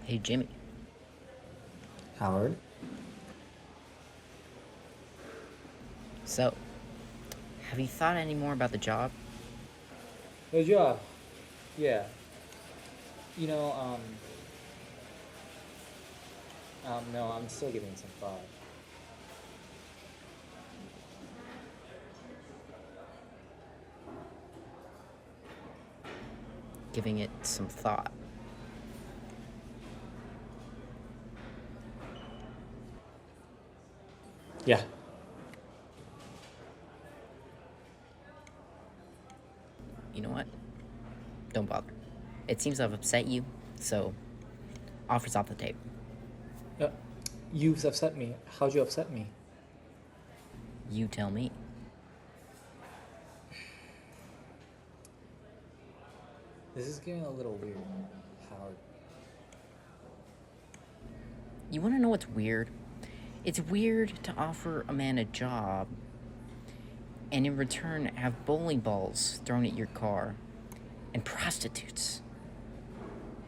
Hey, Jimmy. Howard? So, have you thought any more about the job? The job. Yeah. You know, no, I'm still giving some thought. Giving it some thought. Yeah. You know what? Don't bother. It seems I've upset you, so offer's off the table. Uh, you've upset me. How'd you upset me? You tell me. This is getting a little weird, Howard. You want to know what's weird? It's weird to offer a man a job and in return have bowling balls thrown at your car and prostitutes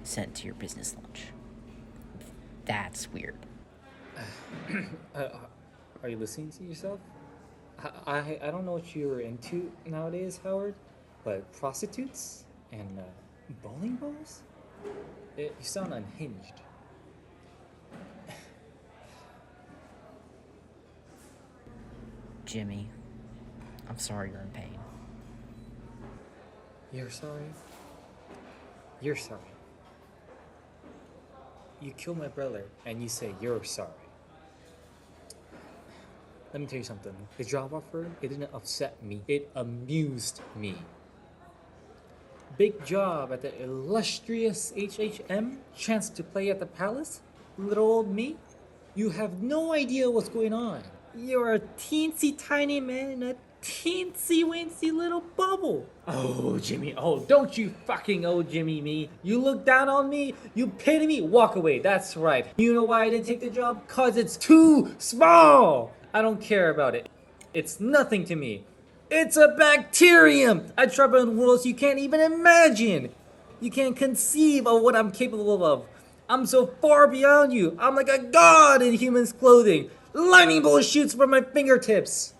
sent to your business lunch. That's weird. Uh, are you listening to yourself? I don't know what you're into nowadays, Howard, but prostitutes and bowling balls? You sound unhinged. Jimmy, I'm sorry you're in pain. You're sorry? You're sorry. You killed my brother and you say you're sorry. Let me tell you something. The job offer, it didn't upset me. It amused me. Big job at the illustrious HHM, chance to play at the palace? Little old me? You have no idea what's going on. You're a teensy tiny man in a teensy weensy little bubble. Oh, Jimmy, don't you fucking Jimmy me. You look down on me, you pity me, walk away, that's right. You know why I didn't take the job? Cause it's too small. I don't care about it. It's nothing to me. It's a bacterium! I travel in worlds you can't even imagine! You can't conceive of what I'm capable of. I'm so far beyond you. I'm like a god in human's clothing. Lightning bolt shoots from my fingertips.